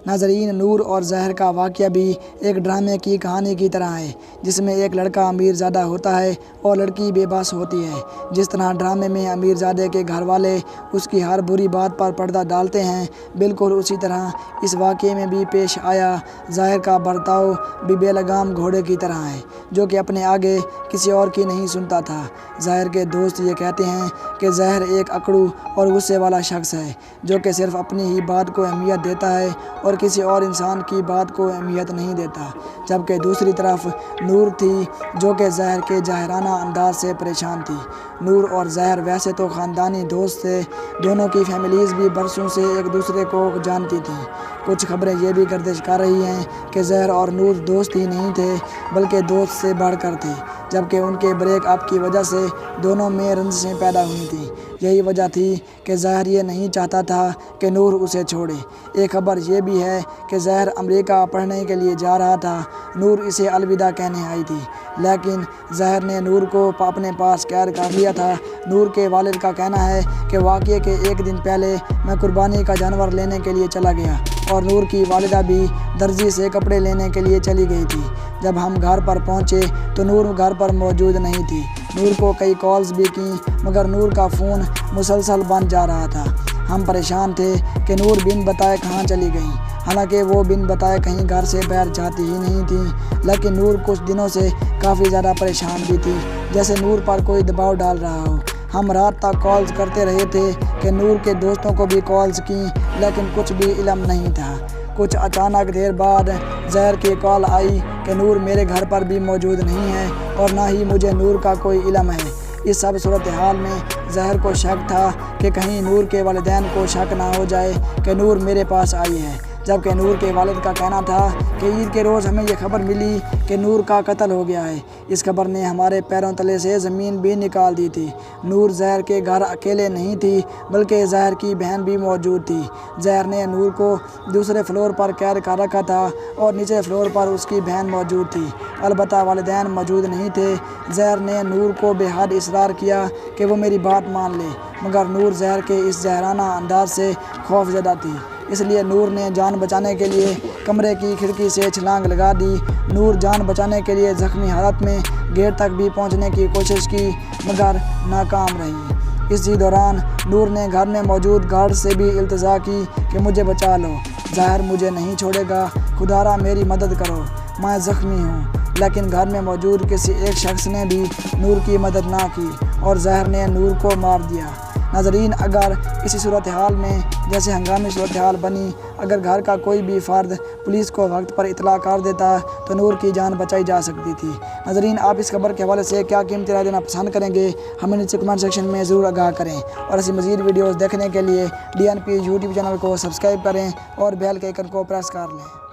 ناظرین، نور اور زہر کا واقعہ بھی ایک ڈرامے کی کہانی کی طرح ہے، جس میں ایک لڑکا امیر زادہ ہوتا ہے اور لڑکی بے بس ہوتی ہے۔ جس طرح ڈرامے میں امیر زادے کے گھر والے اس کی ہر بری بات پر پردہ ڈالتے ہیں، بالکل اسی طرح اس واقعے میں بھی پیش آیا۔ زہر کا برتاؤ بھی بے لگام گھوڑے کی طرح ہے، جو کہ اپنے آگے کسی اور کی نہیں سنتا تھا۔ زہر کے دوست یہ کہتے ہیں کہ زہر ایک اکڑو اور غصے والا شخص ہے، جو کہ صرف اپنی ہی بات کو اہمیت دیتا ہے اور کسی اور انسان کی بات کو اہمیت نہیں دیتا۔ جبکہ دوسری طرف نور تھی، جو کہ زہر کے جاہرانہ انداز سے پریشان تھی۔ نور اور زہر ویسے تو خاندانی دوست تھے، دونوں کی فیملیز بھی برسوں سے ایک دوسرے کو جانتی تھیں۔ کچھ خبریں یہ بھی گردش کر رہی ہیں کہ زہر اور نور دوست ہی نہیں تھے، بلکہ دوست سے بڑھ کر تھے، جبکہ ان کے بریک اپ کی وجہ سے دونوں میں رنجشیں پیدا ہوئی تھیں۔ یہی وجہ تھی کہ زہر یہ نہیں چاہتا تھا کہ نور اسے چھوڑے۔ ایک خبر یہ بھی ہے کہ زہر امریکہ پڑھنے کے لیے جا رہا تھا، نور اسے الوداع کہنے آئی تھی، لیکن زہر نے نور کو اپنے پاس قید کر لیا تھا۔ نور کے والد کا کہنا ہے کہ واقعے کے ایک دن پہلے میں قربانی کا جانور لینے کے لیے چلا گیا اور نور کی والدہ بھی درزی سے کپڑے لینے کے لیے چلی گئی تھی۔ جب ہم گھر پر پہنچے تو نور گھر پر موجود نہیں تھی۔ نور کو کئی کالز بھی کیں، مگر نور کا فون مسلسل بند جا رہا تھا۔ ہم پریشان تھے کہ نور بن بتائے کہاں چلی گئیں، حالانکہ وہ بن بتائے کہیں گھر سے باہر جاتی ہی نہیں تھیں۔ لیکن نور کچھ دنوں سے کافی زیادہ پریشان بھی تھی، جیسے نور پر کوئی دباؤ ڈال رہا ہو۔ ہم رات تک کالز کرتے رہے تھے کہ نور کے دوستوں کو بھی کالز کیں، لیکن کچھ بھی علم نہیں تھا۔ کچھ اچانک دیر بعد زہر کی کال آئی کہ نور میرے گھر پر بھی موجود نہیں ہے اور نہ ہی مجھے نور کا کوئی علم ہے۔ اس سب صورتحال میں زہر کو شک تھا کہ کہیں نور کے والدین کو شک نہ ہو جائے کہ نور میرے پاس آئی ہے، جبکہ نور کے والد کا کہنا تھا کہ عید کے روز ہمیں یہ خبر ملی کہ نور کا قتل ہو گیا ہے۔ اس خبر نے ہمارے پیروں تلے سے زمین بھی نکال دی تھی۔ نور زہر کے گھر اکیلے نہیں تھی، بلکہ زہر کی بہن بھی موجود تھی۔ زہر نے نور کو دوسرے فلور پر قید کر رکھا تھا اور نچلے فلور پر اس کی بہن موجود تھی، البتہ والدین موجود نہیں تھے۔ زہر نے نور کو بے حد اصرار کیا کہ وہ میری بات مان لے، مگر نور زہر کے اس جاہرانہ انداز سے خوف زدہ تھی۔ اس لیے نور نے جان بچانے کے لیے کمرے کی کھڑکی سے چھلانگ لگا دی۔ نور جان بچانے کے لیے زخمی حالت میں گیٹ تک بھی پہنچنے کی کوشش کی، مگر ناکام رہی۔ اسی دوران نور نے گھر میں موجود گارڈ سے بھی التجا کی کہ مجھے بچا لو، زہر مجھے نہیں چھوڑے گا، خدارا میری مدد کرو، میں زخمی ہوں۔ لیکن گھر میں موجود کسی ایک شخص نے بھی نور کی مدد نہ کی اور زہر نے نور کو مار دیا۔ ناظرین، اگر اسی صورتحال میں جیسے ہنگامی صورتحال بنی، اگر گھر کا کوئی بھی فرد پولیس کو وقت پر اطلاع کر دیتا تو نور کی جان بچائی جا سکتی تھی۔ ناظرین، آپ اس خبر کے حوالے سے کیا قیمتی رائے دینا پسند کریں گے؟ ہمیں نیچے کمنٹ سیکشن میں ضرور آگاہ کریں، اور ایسی مزید ویڈیوز دیکھنے کے لیے DNP یوٹیوب چینل کو سبسکرائب کریں اور بیل کے آئیکن کو پریس کر لیں۔